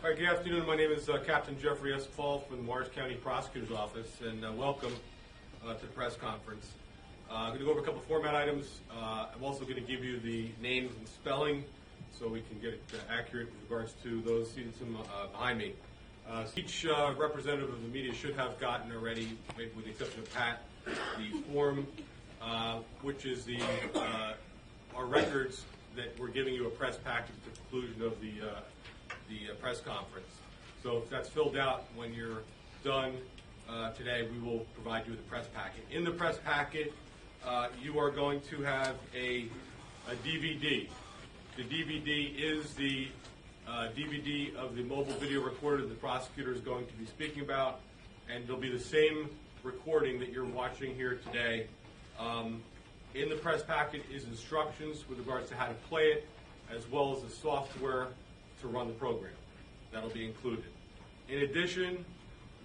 All right, good afternoon. My name is Captain Jeffrey S. Paul from the Morris County Prosecutor's Office, and welcome to the press conference. I'm going to go over a couple of format items. I'm also going to give you the names and spelling so we can get it accurate with regards to those seated behind me. Each representative of the media should have gotten already, maybe with the exception of Pat, the form, which is our records that we're giving you a press package at the conclusion of the press conference. So if that's filled out when you're done today, we will provide you with a press packet. In the press packet, you are going to have a DVD. The DVD is the DVD of the mobile video recorder the prosecutor is going to be speaking about, and it'll be the same recording that you're watching here today. In the press packet is instructions with regards to how to play it, as well as the software to run the program. That'll be included. In addition,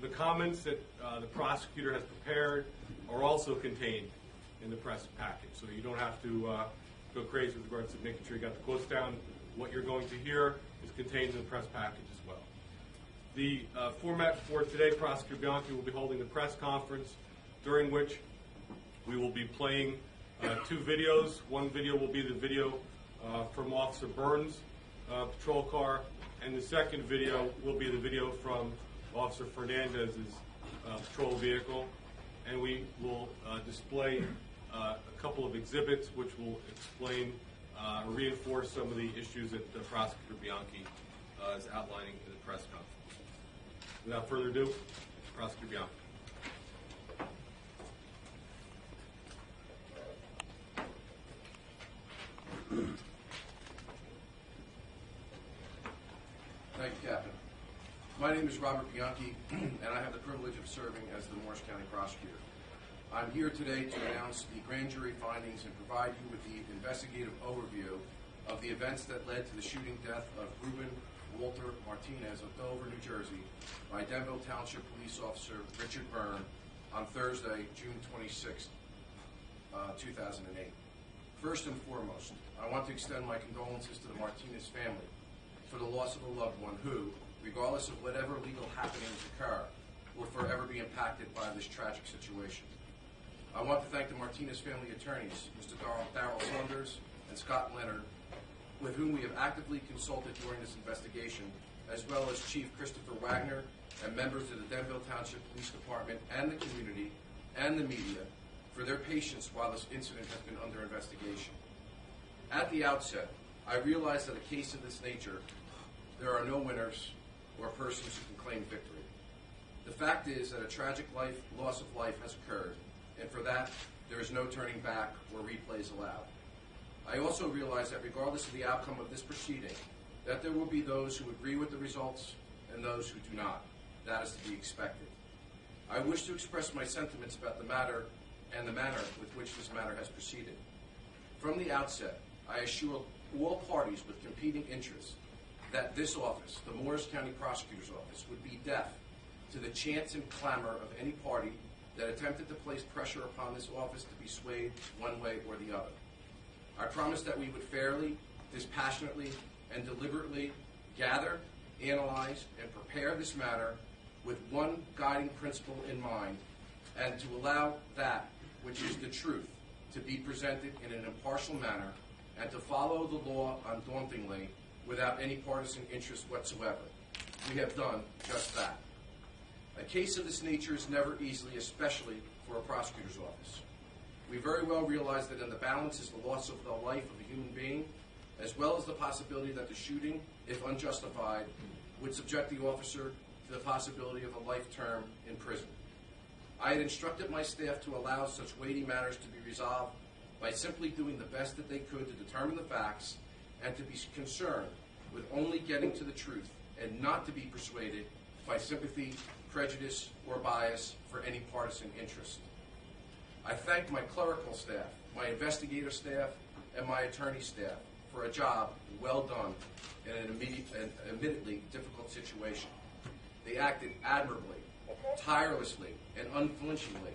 the comments that the prosecutor has prepared are also contained in the press packet, so you don't have to go crazy with regards to making sure you got the quotes down. What you're going to hear is contained in the press package as well. The format for today, Prosecutor Bianchi will be holding the press conference, during which we will be playing two videos. One video will be the video from Officer Burns' patrol car, and the second video will be the video from Officer Fernandez's patrol vehicle. And we will display a couple of exhibits which will explain or reinforce some of the issues that Prosecutor Bianchi is outlining in the press conference. Without further ado, Prosecutor Bianchi. Thank you, Captain. My name is Robert Bianchi, and I have the privilege of serving as the Morris County Prosecutor. I'm here today to announce the grand jury findings and provide you with the investigative overview of the events that led to the shooting death of Ruben Walter Martinez of Dover, New Jersey, by Denville Township Police Officer Richard Byrne on Thursday, June 26, 2008. First and foremost, I want to extend my condolences to the Martinez family for the loss of a loved one who, regardless of whatever legal happenings occur, will forever be impacted by this tragic situation. I want to thank the Martinez family attorneys, Mr. Darrell Saunders and Scott Leonard, with whom we have actively consulted during this investigation, as well as Chief Christopher Wagner and members of the Denville Township Police Department and the community and the media for their patience while this incident has been under investigation. At the outset, I realize that a case of this nature, there are no winners or persons who can claim victory. The fact is that a tragic loss of life has occurred, and for that, there is no turning back or replays allowed. I also realize that regardless of the outcome of this proceeding, that there will be those who agree with the results and those who do not. That is to be expected. I wish to express my sentiments about the matter and the manner with which this matter has proceeded. From the outset, I assure all parties with competing interests that this office, the Morris County Prosecutor's Office, would be deaf to the chants and clamor of any party that attempted to place pressure upon this office to be swayed one way or the other. I promise that we would fairly, dispassionately, and deliberately gather, analyze, and prepare this matter with one guiding principle in mind, and to allow that which is the truth to be presented in an impartial manner, and to follow the law undauntedly without any partisan interest whatsoever. We have done just that. A case of this nature is never easily, especially for a prosecutor's office. We very well realize that in the balance is the loss of the life of a human being, as well as the possibility that the shooting, if unjustified, would subject the officer to the possibility of a life term in prison. I had instructed my staff to allow such weighty matters to be resolved by simply doing the best that they could to determine the facts and to be concerned with only getting to the truth and not to be persuaded by sympathy, prejudice, or bias for any partisan interest. I thank my clerical staff, my investigative staff, and my attorney staff for a job well done in an admittedly difficult situation. They acted admirably, tirelessly, and unflinchingly,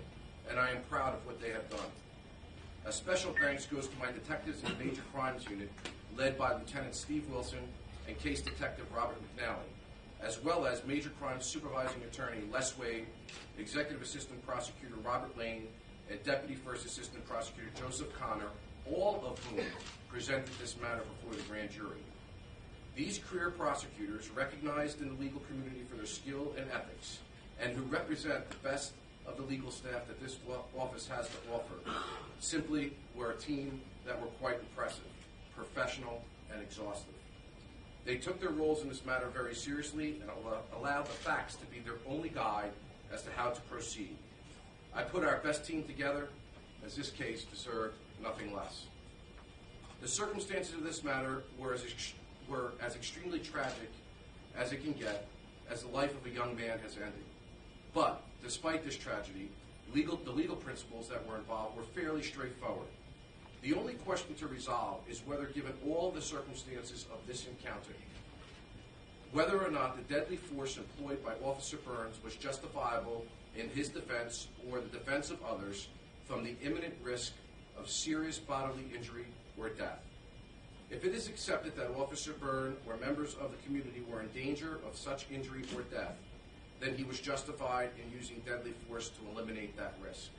and I am proud of what they have done. A special thanks goes to my detectives in the Major Crimes Unit, led by Lieutenant Steve Wilson and Case Detective Robert McNally. as well as Major Crimes Supervising Attorney Les Wade, Executive Assistant Prosecutor Robert Lane, and Deputy First Assistant Prosecutor Joseph Connor, all of whom presented this matter before the grand jury. These career prosecutors, recognized in the legal community for their skill and ethics, and who represent the best of the legal staff that this office has to offer, simply were a team that were quite impressive, professional, and exhaustive. They took their roles in this matter very seriously and allowed the facts to be their only guide as to how to proceed. I put our best team together, as this case deserved nothing less. The circumstances of this matter were as extremely tragic as it can get, as the life of a young man has ended. But despite this tragedy, the legal principles that were involved were fairly straightforward. The only question to resolve is whether, given all the circumstances of this encounter, whether or not the deadly force employed by Officer Burns was justifiable in his defense or the defense of others from the imminent risk of serious bodily injury or death. If it is accepted that Officer Byrne or members of the community were in danger of such injury or death, then he was justified in using deadly force to eliminate that risk.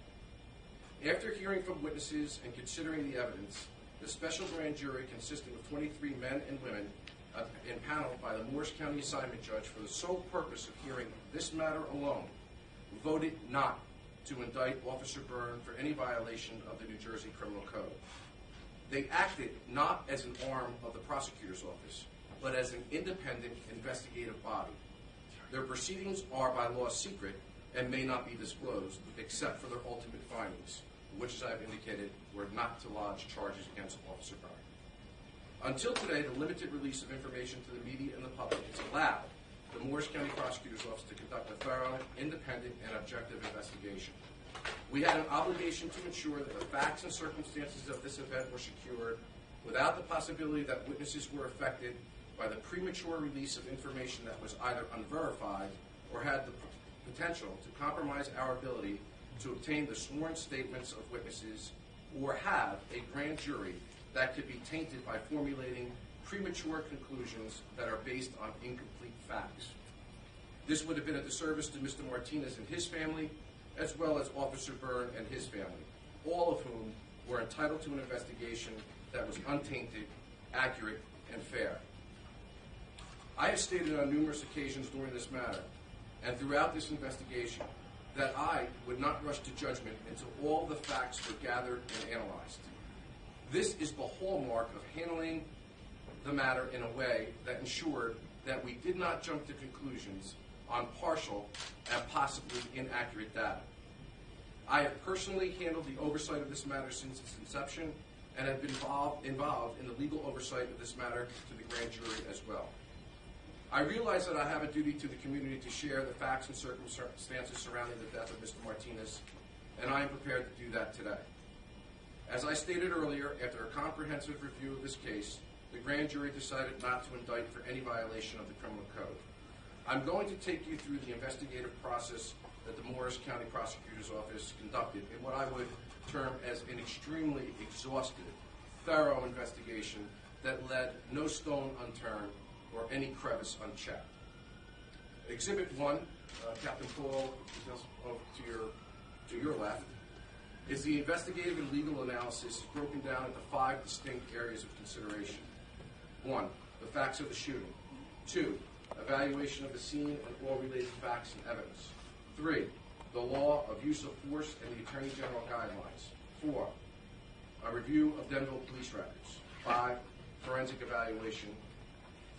After hearing from witnesses and considering the evidence, the special grand jury, consisting of 23 men and women, impaneled by the Morris County assignment judge for the sole purpose of hearing this matter alone, voted not to indict Officer Byrne for any violation of the New Jersey Criminal Code. They acted not as an arm of the prosecutor's office, but as an independent investigative body. Their proceedings are by law secret and may not be disclosed except for their ultimate findings, which, as I've indicated, were not to lodge charges against Officer Byrne. Until today, the limited release of information to the media and the public has allowed the Morris County Prosecutor's Office to conduct a thorough, independent, and objective investigation. We had an obligation to ensure that the facts and circumstances of this event were secured without the possibility that witnesses were affected by the premature release of information that was either unverified or had the potential to compromise our ability to obtain the sworn statements of witnesses or have a grand jury that could be tainted by formulating premature conclusions that are based on incomplete facts. This would have been a disservice to Mr. Martinez and his family, as well as Officer Byrne and his family, all of whom were entitled to an investigation that was untainted, accurate, and fair. I have stated on numerous occasions during this matter and throughout this investigation that I would not rush to judgment until all the facts were gathered and analyzed. This is the hallmark of handling the matter in a way that ensured that we did not jump to conclusions on partial and possibly inaccurate data. I have personally handled the oversight of this matter since its inception and have been involved in the legal oversight of this matter to the grand jury as well. I realize that I have a duty to the community to share the facts and circumstances surrounding the death of Mr. Martinez, and I am prepared to do that today. As I stated earlier, after a comprehensive review of this case, the grand jury decided not to indict for any violation of the criminal code. I'm going to take you through the investigative process that the Morris County Prosecutor's Office conducted in what I would term as an extremely exhaustive, thorough investigation that led no stone unturned or any crevice unchecked. Exhibit 1, Captain Paul, to your left, is the investigative and legal analysis broken down into 5 distinct areas of consideration. 1, the facts of the shooting. 2, evaluation of the scene and all related facts and evidence. 3, the law of use of force and the Attorney General guidelines. 4, a review of Denville police records. 5, forensic evaluation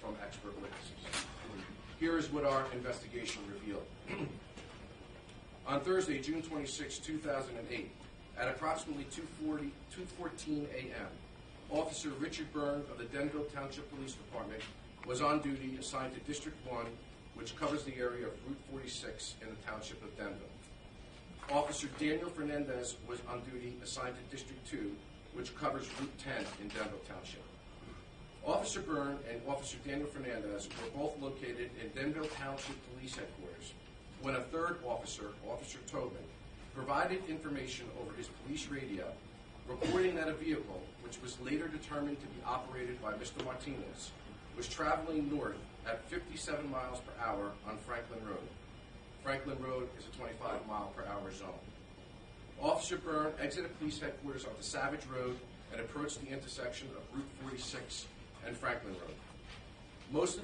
from expert witnesses. Here is what our investigation revealed. On Thursday, June 26, 2008, at approximately 2:14 a.m., Officer Richard Byrne of the Denville Township Police Department was on duty assigned to District 1, which covers the area of Route 46 in the Township of Denville. Officer Daniel Fernandez was on duty assigned to District 2, which covers Route 10 in Denville Township. Officer Byrne and Officer Daniel Fernandez were both located in Denville Township Police Headquarters when a third officer, Officer Tobin, provided information over his police radio reporting that a vehicle, which was later determined to be operated by Mr. Martinez, was traveling north at 57 miles per hour on Franklin Road. Franklin Road is a 25-mile-per-hour zone. Officer Byrne exited police headquarters onto Savage Road and approached the intersection of Route 46 and Franklin Road. Most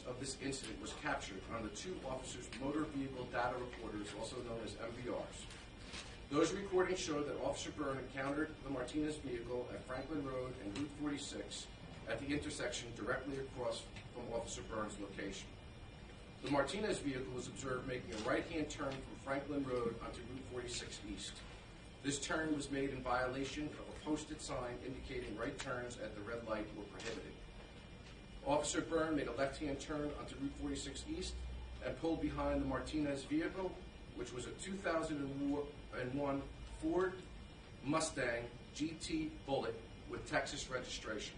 of this incident was captured on the two officers' motor vehicle data recorders, also known as MVRs. Those recordings showed that Officer Byrne encountered the Martinez vehicle at Franklin Road and Route 46 at the intersection directly across from Officer Byrne's location. The Martinez vehicle was observed making a right-hand turn from Franklin Road onto Route 46 East. This turn was made in violation of a posted sign indicating right turns at the red light were prohibited. Officer Byrne made a left-hand turn onto Route 46 East and pulled behind the Martinez vehicle, which was a 2001 Ford Mustang GT Bullet with Texas registration.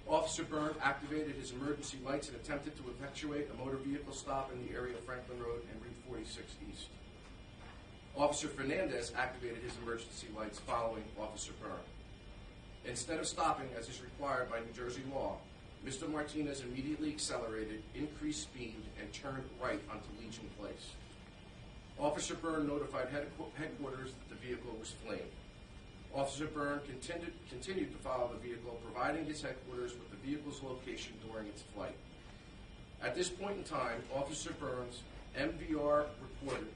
Officer Byrne activated his emergency lights and attempted to effectuate a motor vehicle stop in the area of Franklin Road and Route 46 East. Officer Fernandez activated his emergency lights following Officer Byrne. Instead of stopping as is required by New Jersey law, Mr. Martinez immediately accelerated, increased speed, and turned right onto Legion Place. Officer Byrne notified headquarters that the vehicle was fleeing. Officer Byrne continued to follow the vehicle, providing his headquarters with the vehicle's location during its flight. At this point in time, Officer Byrne's MVR reported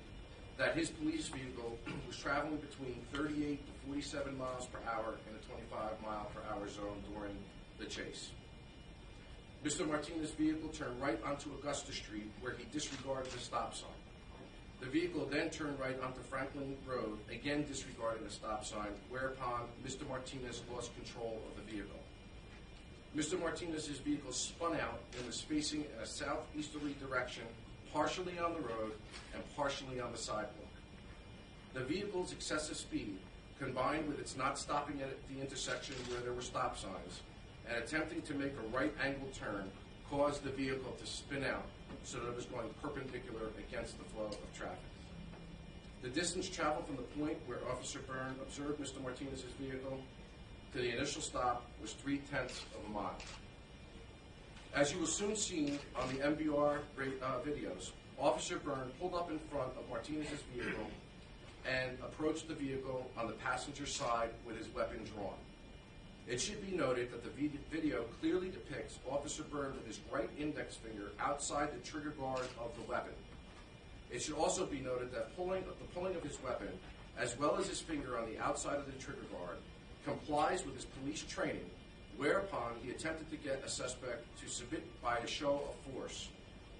that his police vehicle was traveling between 38 to 47 miles per hour in a 25-mile-per-hour zone during the chase. Mr. Martinez's vehicle turned right onto Augusta Street, where he disregarded the stop sign. The vehicle then turned right onto Franklin Road, again disregarding the stop sign, whereupon Mr. Martinez lost control of the vehicle. Mr. Martinez's vehicle spun out and was facing in a southeasterly direction, partially on the road and partially on the sidewalk. The vehicle's excessive speed, combined with its not stopping at the intersection where there were stop signs, and attempting to make a right-angled turn, caused the vehicle to spin out so that it was going perpendicular against the flow of traffic. The distance traveled from the point where Officer Byrne observed Mr. Martinez's vehicle to the initial stop was 0.3 of a mile. As you will soon see on the MVR videos, Officer Byrne pulled up in front of Martinez's vehicle and approached the vehicle on the passenger side with his weapon drawn. It should be noted that the video clearly depicts Officer Byrne with his right index finger outside the trigger guard of the weapon. It should also be noted that the pulling of his weapon, as well as his finger on the outside of the trigger guard, complies with his police training, whereupon he attempted to get a suspect to submit by a show of force,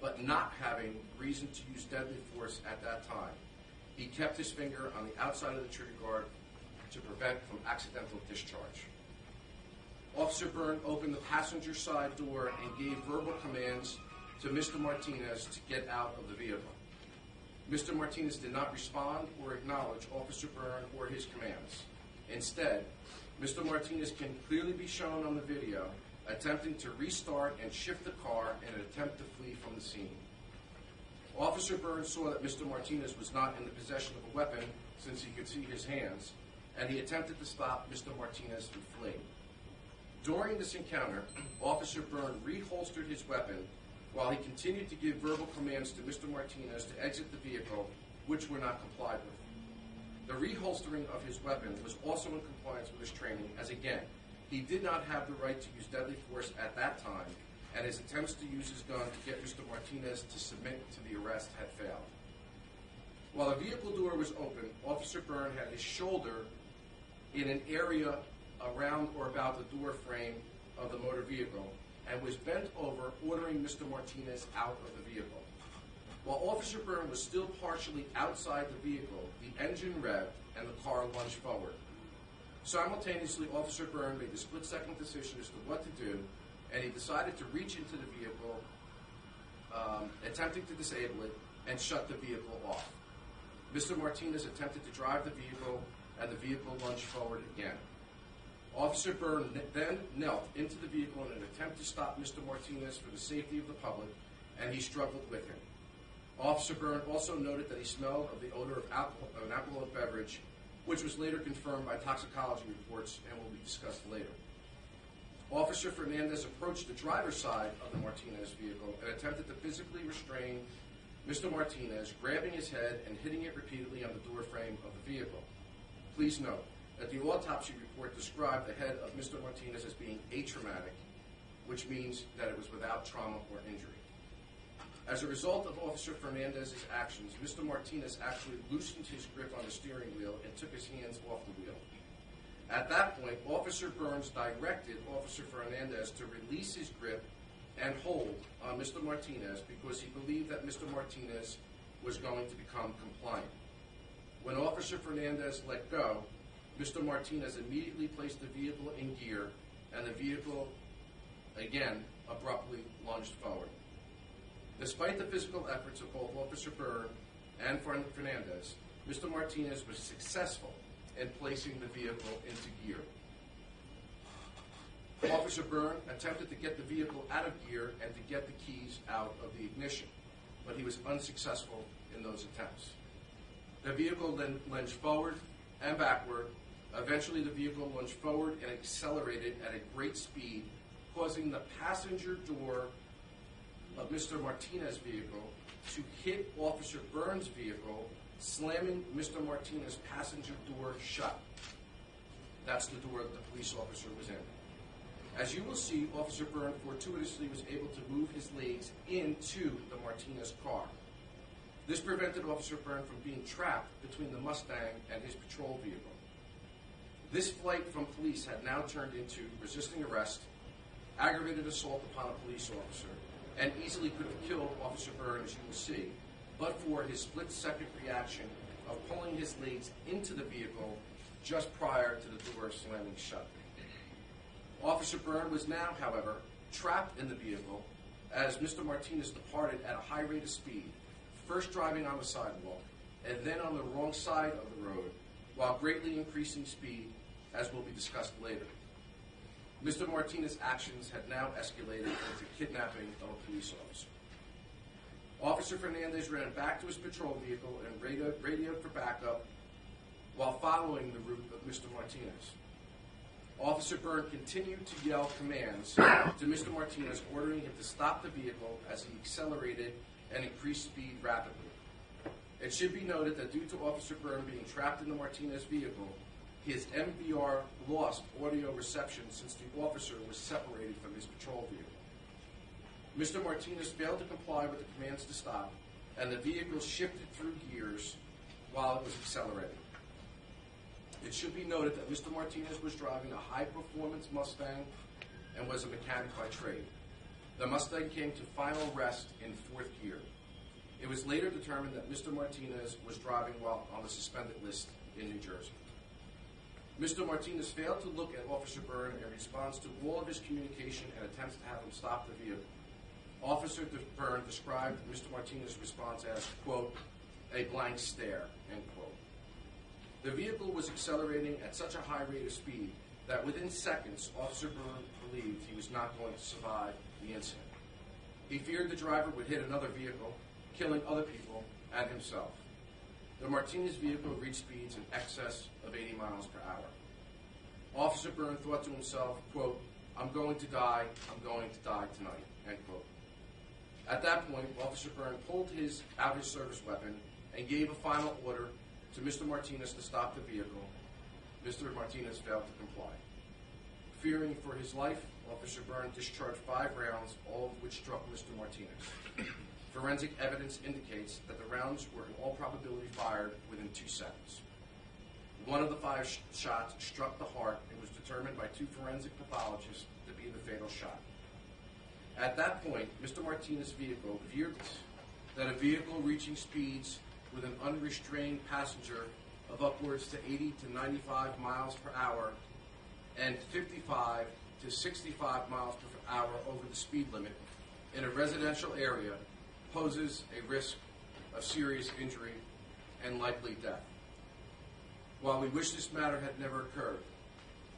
but not having reason to use deadly force at that time. He kept his finger on the outside of the trigger guard to prevent from accidental discharge. Officer Byrne opened the passenger side door and gave verbal commands to Mr. Martinez to get out of the vehicle. Mr. Martinez did not respond or acknowledge Officer Byrne or his commands. Instead, Mr. Martinez can clearly be shown on the video attempting to restart and shift the car in an attempt to flee from the scene. Officer Byrne saw that Mr. Martinez was not in the possession of a weapon since he could see his hands, and he attempted to stop Mr. Martinez from fleeing. During this encounter, Officer Byrne reholstered his weapon while he continued to give verbal commands to Mr. Martinez to exit the vehicle, which were not complied with. The reholstering of his weapon was also in compliance with his training, as again, he did not have the right to use deadly force at that time, and his attempts to use his gun to get Mr. Martinez to submit to the arrest had failed. While the vehicle door was open, Officer Byrne had his shoulder in an area around or about the door frame of the motor vehicle and was bent over, ordering Mr. Martinez out of the vehicle. While Officer Byrne was still partially outside the vehicle, the engine revved and the car lunged forward. Simultaneously, Officer Byrne made the split-second decision as to what to do, and he decided to reach into the vehicle, attempting to disable it, and shut the vehicle off. Mr. Martinez attempted to drive the vehicle, and the vehicle lunged forward again. Officer Byrne then knelt into the vehicle in an attempt to stop Mr. Martinez for the safety of the public, and he struggled with him. Officer Byrne also noted that he smelled of the odor of an alcoholic beverage, which was later confirmed by toxicology reports and will be discussed later. Officer Fernandez approached the driver's side of the Martinez vehicle and attempted to physically restrain Mr. Martinez, grabbing his head and hitting it repeatedly on the door frame of the vehicle. Please note that the autopsy report described the head of Mr. Martinez as being atraumatic, which means that it was without trauma or injury. As a result of Officer Fernandez's actions, Mr. Martinez actually loosened his grip on the steering wheel and took his hands off the wheel. At that point, Officer Burns directed Officer Fernandez to release his grip and hold on Mr. Martinez because he believed that Mr. Martinez was going to become compliant. When Officer Fernandez let go, Mr. Martinez immediately placed the vehicle in gear, and the vehicle, again, abruptly lunged forward. Despite the physical efforts of both Officer Byrne and Fernandez, Mr. Martinez was successful in placing the vehicle into gear. Officer Byrne attempted to get the vehicle out of gear and to get the keys out of the ignition, but he was unsuccessful in those attempts. The vehicle then lunged forward and backward. Eventually, the vehicle lunged forward and accelerated at a great speed, causing the passenger door of Mr. Martinez's vehicle to hit Officer Byrne's vehicle, slamming Mr. Martinez's passenger door shut. That's the door that the police officer was in. As you will see, Officer Byrne fortuitously was able to move his legs into the Martinez car. This prevented Officer Byrne from being trapped between the Mustang and his patrol vehicle. This flight from police had now turned into resisting arrest, aggravated assault upon a police officer, and easily could have killed Officer Byrne, as you will see, but for his split-second reaction of pulling his legs into the vehicle just prior to the door slamming shut. Officer Byrne was now, however, trapped in the vehicle as Mr. Martinez departed at a high rate of speed, first driving on the sidewalk and then on the wrong side of the road, while greatly increasing speed, as will be discussed later. Mr. Martinez's actions had now escalated into kidnapping of a police officer. Officer Fernandez ran back to his patrol vehicle and radioed for backup while following the route of Mr. Martinez. Officer Byrne continued to yell commands to Mr. Martinez, ordering him to stop the vehicle as he accelerated and increased speed rapidly. It should be noted that due to Officer Byrne being trapped in the Martinez vehicle, his MVR lost audio reception since the officer was separated from his patrol vehicle. Mr. Martinez failed to comply with the commands to stop, and the vehicle shifted through gears while it was accelerating. It should be noted that Mr. Martinez was driving a high-performance Mustang and was a mechanic by trade. The Mustang came to final rest in fourth gear. It was later determined that Mr. Martinez was driving while on the suspended list in New Jersey. Mr. Martinez failed to look at Officer Byrne in response to all of his communication and attempts to have him stop the vehicle. Officer Byrne described Mr. Martinez's response as, quote, a blank stare, end quote. The vehicle was accelerating at such a high rate of speed that within seconds, Officer Byrne believed he was not going to survive the incident. He feared the driver would hit another vehicle, killing other people and himself. The Martinez vehicle reached speeds in excess of 80 miles per hour. Officer Byrne thought to himself, quote, I'm going to die tonight, end quote. At that point, Officer Byrne pulled out his service weapon and gave a final order to Mr. Martinez to stop the vehicle. Mr. Martinez failed to comply. Fearing for his life, Officer Byrne discharged 5 rounds, all of which struck Mr. Martinez. Forensic evidence indicates that the rounds were in all probability fired within 2 seconds. One of the 5 shots struck the heart and was determined by 2 forensic pathologists to be the fatal shot. At that point, Mr. Martinez's vehicle veered that a vehicle reaching speeds with an unrestrained passenger of upwards to 80 to 95 miles per hour and 55 to 65 miles per hour over the speed limit in a residential area poses a risk of serious injury and likely death. While we wish this matter had never occurred,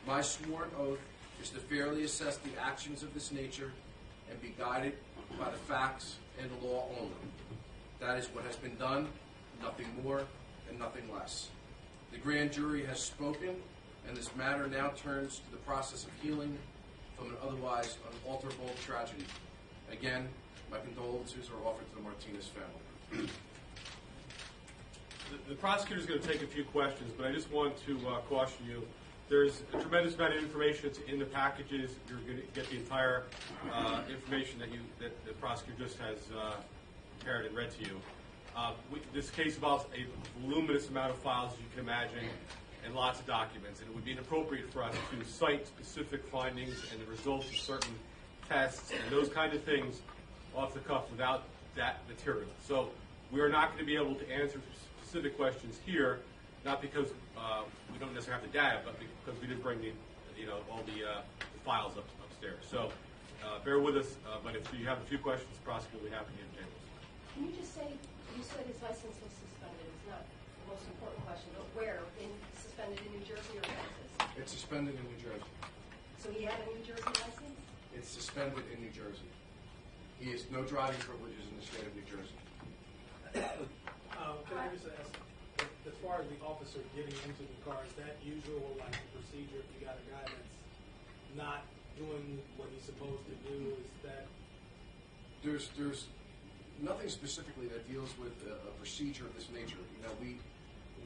my sworn oath is to fairly assess the actions of this nature and be guided by the facts and the law only. That is what has been done, nothing more and nothing less. The grand jury has spoken, and this matter now turns to the process of healing from an otherwise unalterable tragedy. Again, my condolences are offered to the Martinez family. The prosecutor is going to take a few questions, but I just want to caution you. There's a tremendous amount of information that's in the packages. You're going to get the entire information that the prosecutor just has prepared and read to you. This case involves a voluminous amount of files, as you can imagine, and lots of documents. And it would be inappropriate for us to cite specific findings and the results of certain tests and those kind of things off the cuff without that material. So we are not going to be able to answer specific questions here, not because we don't necessarily have the data, but because we didn't bring all the files upstairs. So bear with us, but if you have a few questions, the prosecutor will be happy to entertain those. Can you just say, you said his license was suspended. It's not the most important question, but where? Suspended in New Jersey or Texas? It's suspended in New Jersey. So he had a New Jersey license? It's suspended in New Jersey. He has no driving privileges in the state of New Jersey. Can I just ask, as far as the officer getting into the car, is that usual, like, procedure if you got a guy that's not doing what he's supposed to do? Is that... There's nothing specifically that deals with a procedure of this nature.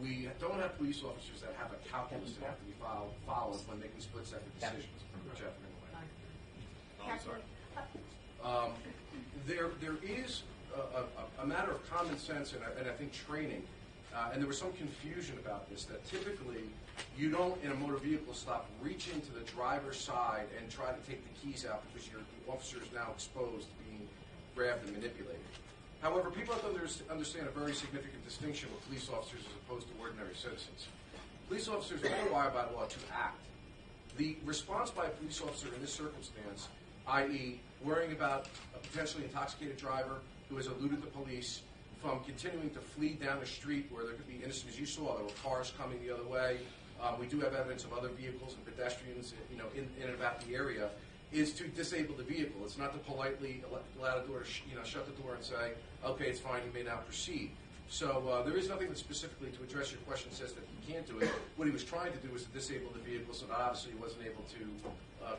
We don't have police officers that have a calculus that have to be followed when making split-second decisions. Jeff, I'm sorry. There is a matter of common sense and I think training, and there was some confusion about this, that typically you don't, in a motor vehicle stop, reach into the driver's side and try to take the keys out because your officer is now exposed to being grabbed and manipulated. However, people have to understand a very significant distinction with police officers as opposed to ordinary citizens. Police officers are required by law to act. The response by a police officer in this circumstance, i.e. worrying about a potentially intoxicated driver who has eluded the police from continuing to flee down the street where there could be incidents, as you saw, there were cars coming the other way. We do have evidence of other vehicles and pedestrians, in and about the area, is to disable the vehicle. It's not to politely allow the door to, shut the door and say, okay, it's fine, you may now proceed. So there is nothing that specifically, to address your question, says that he can't do it. What he was trying to do was to disable the vehicle, so that obviously he wasn't able to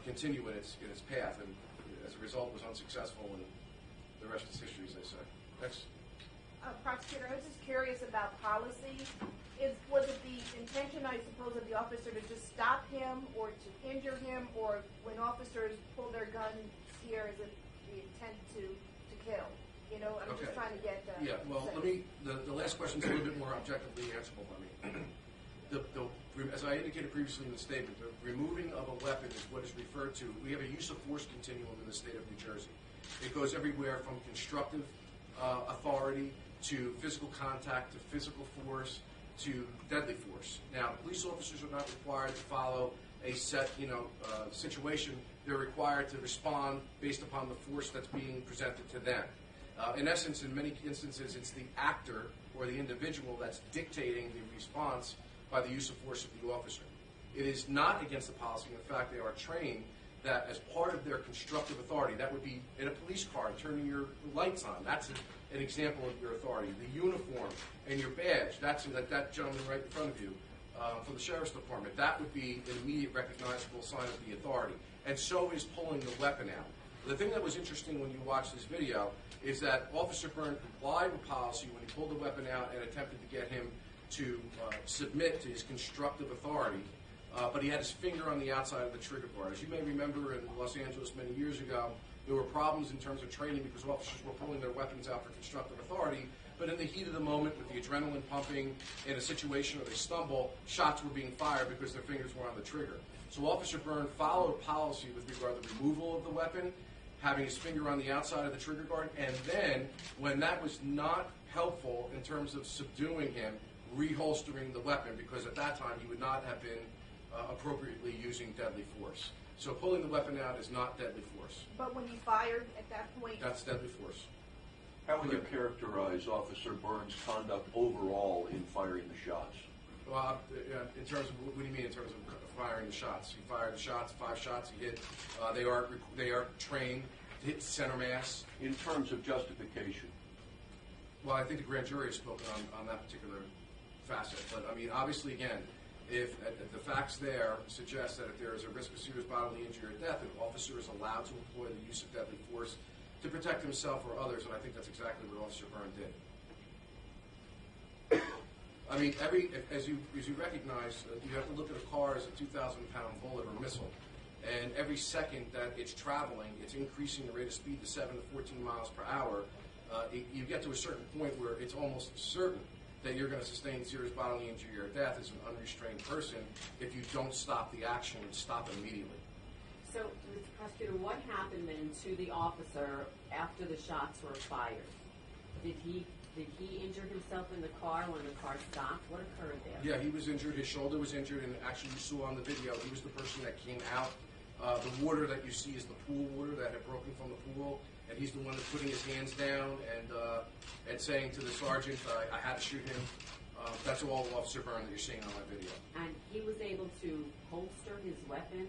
continue in its path, and as a result was unsuccessful, and the rest is history, as they say. Next. Prosecutor, I was just curious about policy. Was it the intention, I suppose, of the officer to just stop him or to injure him, or when officers pull their guns here, is it the intent to kill? I'm Okay. just trying to get Yeah, well, the last question is a little bit more objectively answerable by me. As I indicated previously in the statement, the removing of a weapon is what is referred to. We have a use of force continuum in the state of New Jersey. It goes everywhere from constructive authority to physical contact to physical force to deadly force. Now, police officers are not required to follow a set, situation. They're required to respond based upon the force that's being presented to them. In essence, in many instances, it's the actor or the individual that's dictating the response by the use of force of the officer. It is not against the policy. In fact, they are trained that as part of their constructive authority, that would be in a police car, turning your lights on. That's an example of your authority. The uniform and your badge, that's that gentleman right in front of you from the Sheriff's Department, that would be an immediate recognizable sign of the authority. And so is pulling the weapon out. The thing that was interesting when you watch this video is that Officer Byrne complied with policy when he pulled the weapon out and attempted to get him to submit to his constructive authority, but he had his finger on the outside of the trigger bar. As you may remember, in Los Angeles many years ago, there were problems in terms of training because officers were pulling their weapons out for constructive authority, but in the heat of the moment, with the adrenaline pumping, in a situation where they stumble, shots were being fired because their fingers were on the trigger. So Officer Byrne followed policy with regard to the removal of the weapon, having his finger on the outside of the trigger guard, and then, when that was not helpful in terms of subduing him, reholstering the weapon, because at that time he would not have been appropriately using deadly force. So pulling the weapon out is not deadly force. But when he fired at that point... That's deadly force. How would you characterize Officer Byrne's conduct overall in firing the shots? Well, in terms of, what do you mean in terms of firing the shots? He fired the shots, 5 shots he hit. They are trained to hit center mass. In terms of justification? Well, I think the grand jury has spoken on that particular facet. But, I mean, obviously, again, if the facts there suggest that if there is a risk of serious bodily injury or death, an officer is allowed to employ the use of deadly force to protect himself or others, and I think that's exactly what Officer Byrne did. I mean, as you recognize, you have to look at a car as a 2,000-pound bullet or missile, and every second that it's traveling, it's increasing the rate of speed to 7 to 14 miles per hour. You get to a certain point where it's almost certain that you're going to sustain serious bodily injury or death as an unrestrained person if you don't stop the action and stop it immediately. So, Mr. Prosecutor, what happened then to the officer after the shots were fired? Did he injure himself in the car when the car stopped? What occurred there? Yeah, he was injured. His shoulder was injured, and actually you saw on the video, he was the person that came out. The water that you see is the pool water that had broken from the pool, and he's the one that's putting his hands down and saying to the sergeant, I had to shoot him. That's all Officer Byrne that you're seeing on my video. And he was able to holster his weapon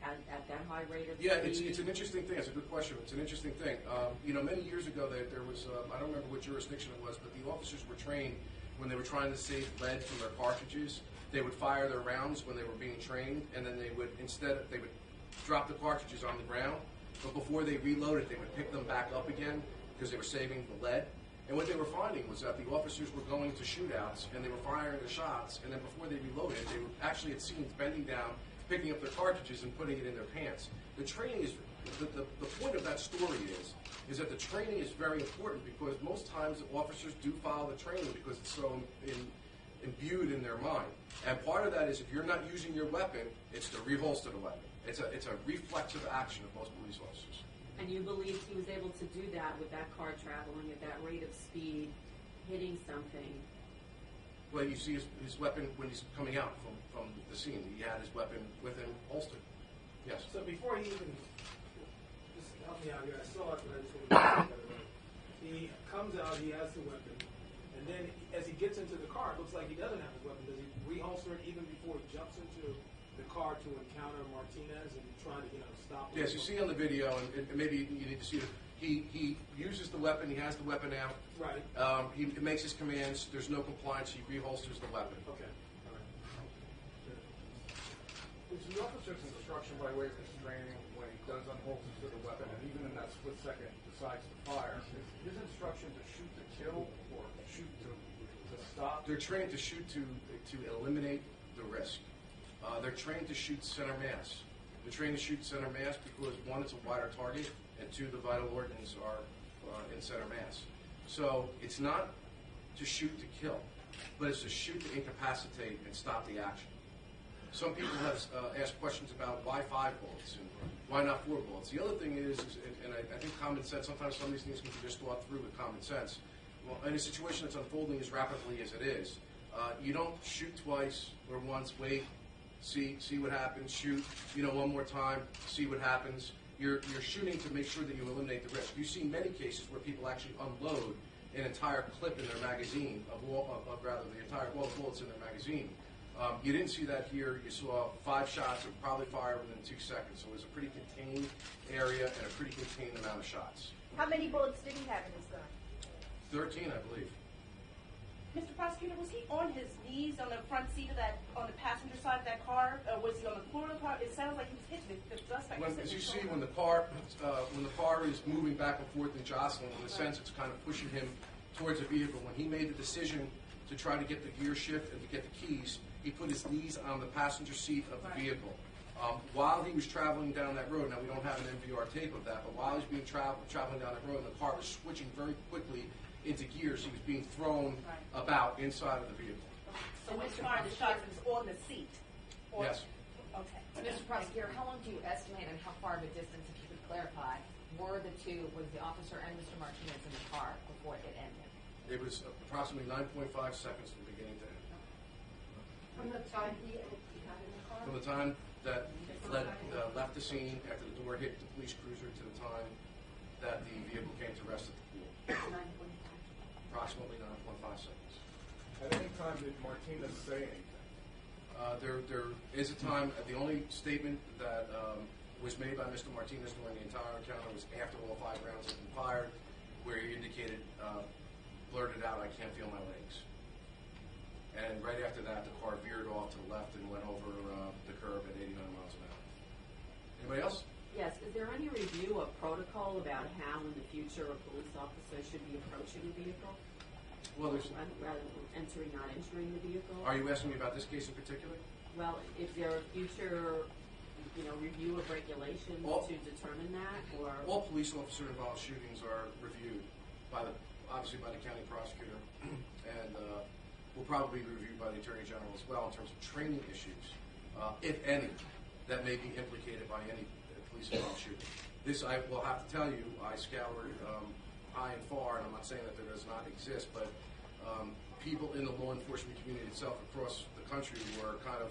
at that high rate of speed? Yeah, it's an interesting thing. It's a good question. It's an interesting thing. Many years ago, there was, I don't remember what jurisdiction it was, but the officers were trained when they were trying to save lead from their cartridges. They would fire their rounds when they were being trained, and then they would drop the cartridges on the ground. But before they reloaded, they would pick them back up again because they were saving the lead. And what they were finding was that the officers were going to shootouts, and they were firing the shots, and then before they reloaded, they were actually at scenes bending down, picking up their cartridges and putting it in their pants. The training is, the point of that story is that the training is very important because most times the officers do follow the training because it's so imbued in their mind. And part of that is if you're not using your weapon, it's to reholster the weapon. It's a reflexive action of most police officers. And you believe he was able to do that with that car traveling at that rate of speed, hitting something? Well, you see his weapon when he's coming out from the scene. He had his weapon with him holstered. Yes. So before he even, just help me out here, I saw it, but I just want to make sure I got it right. He comes out, he has the weapon, and then as he gets into the car, it looks like he doesn't have his weapon. Does he reholster it even before he jumps into the car to encounter Martinez and try to, stop him? Yes, you see on the video, and maybe you need to see it. He uses the weapon. He has the weapon out. Right. He makes his commands. There's no compliance. He reholsters the weapon. Okay. All right. Is the officer's instruction by way of restraining when he does unholster the weapon, and even in that split second decides to fire, is his instruction to shoot to kill or shoot to stop? They're trained to shoot to eliminate the risk. They're trained to shoot center mass. They're trained to shoot center mass because, one, it's a wider target, and two, the vital organs are in center mass. So it's not to shoot to kill, but it's to shoot to incapacitate and stop the action. Some people have asked questions about why 5 bullets and why not 4 bullets. The other thing is and I think common sense, sometimes some of these things can be just thought through with common sense. Well, in a situation that's unfolding as rapidly as it is, you don't shoot twice or once, wait, see what happens, shoot, one more time, see what happens. You're shooting to make sure that you eliminate the risk. You've seen many cases where people actually unload an entire clip in their magazine, the entire wall of bullets in their magazine. You didn't see that here. You saw 5 shots that probably fired within 2 seconds. So it was a pretty contained area and a pretty contained amount of shots. How many bullets did he have in his gun? 13, I believe. Mr. Prosecutor, was he on his knees on the front seat of on the passenger side of that car? Or was he on the floor of the car? It sounds like he was hitting the suspect. As you see, when the car is moving back and forth and jostling, in a sense, it's kind of pushing him towards a vehicle. When he made the decision to try to get the gear shift and to get the keys, he put his knees on the passenger seat of the vehicle. While he was traveling down that road, now we don't have an MVR tape of that, but while he was traveling down that road and the car was switching very quickly into gears, he was being thrown about inside of the vehicle. So when he fired the shots, he was on the seat? Yes. Okay. Mr. Prosecutor, how long do you estimate and how far of a distance, if you could clarify, was the officer and Mr. Martinez in the car before it ended? It was approximately 9.5 seconds from beginning to end. From the time he got in the car? From the time that left the scene, after the door hit the police cruiser, to the time that the vehicle came to rest at the pool. Approximately 9.5 seconds. At any time did Martinez say anything? There is a time, the only statement that was made by Mr. Martinez during the entire encounter was after all 5 rounds had been fired, where he indicated, blurted out, "I can't feel my legs." and right after that, the car veered off to the left and went over the curb at 89 miles an hour. Anybody else? Yes, is there any review of protocol about how in the future a police officer should be approaching a vehicle? Well, there's. Rather than entering, not entering the vehicle? Are you asking me about this case in particular? Well, is there a future, review of regulations to determine that, or? All police officer-involved shootings are reviewed obviously by the county prosecutor, and will probably be reviewed by the Attorney General as well in terms of training issues, if any, that may be implicated by any police-involved shooting. This, I will have to tell you, I scoured high and far, and I'm not saying that there does not exist, but people in the law enforcement community itself across the country were kind of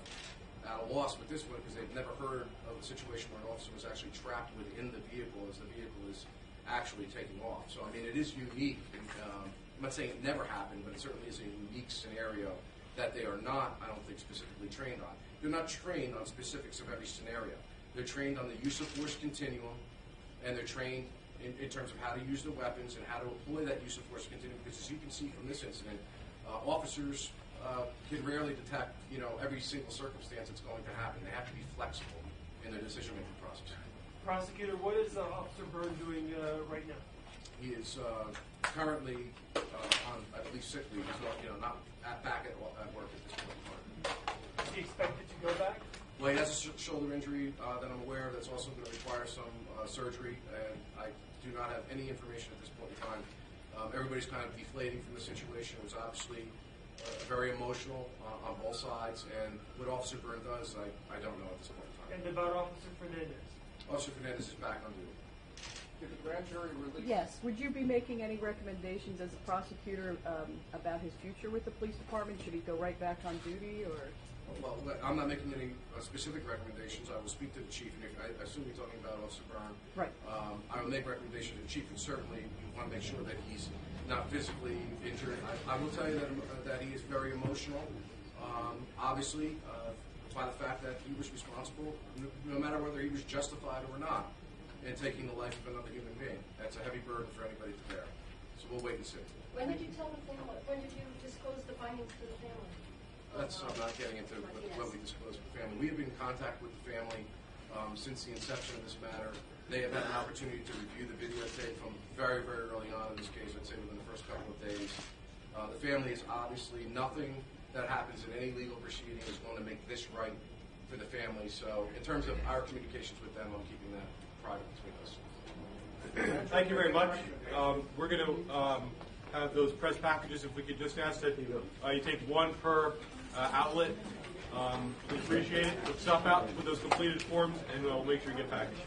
at a loss with this one because they've never heard of a situation where an officer was actually trapped within the vehicle as the vehicle is actually taking off. So, I mean, it is unique. And, I'm not saying it never happened, but it certainly is a unique scenario that they are not, I don't think, specifically trained on. They're not trained on specifics of every scenario. They're trained on the use of force continuum, and they're trained in terms of how to use the weapons and how to employ that use of force continuum. Because as you can see from this incident, officers can rarely detect, every single circumstance that's going to happen. They have to be flexible in their decision-making process. Prosecutor, what is Officer Byrne doing right now? He is currently on, I believe, sick leave. He's not back at work at this point in time. Is he expected to go back? Well, he has a shoulder injury that I'm aware of that's also going to require some surgery, and I do not have any information at this point in time. Everybody's kind of deflating from the situation. It was obviously very emotional on both sides, and what Officer Byrne does, I don't know at this point in time. And about Officer Fernandez? Officer Fernandez is back on duty. Did the grand jury release? Yes. Would you be making any recommendations as a prosecutor about his future with the police department? Should he go right back on duty, or? Well, I'm not making any specific recommendations. I will speak to the chief, and I assume you're talking about Officer Byrne. Right. I will make recommendations to the chief, and certainly we want to make sure that he's not physically injured. I will tell you that he is very emotional, obviously, by the fact that he was responsible, no matter whether he was justified or not, in taking the life of another human being. That's a heavy burden for anybody to bear. So we'll wait and see. When did you tell the family? When did you disclose the findings to the family? I'm not getting into what we disclosed with the family. We have been in contact with the family since the inception of this matter. They have had an opportunity to review the videotape from very, very early on in this case, I'd say within the first couple of days. The family is obviously nothing that happens in any legal proceeding is going to make this right for the family. So in terms of our communications with them, I'm keeping that private between us. Thank you very much. We're going to have those press packages. If we could just ask that you take one per outlet. We appreciate it. Put stuff out with those completed forms, and we'll make sure you get packaged.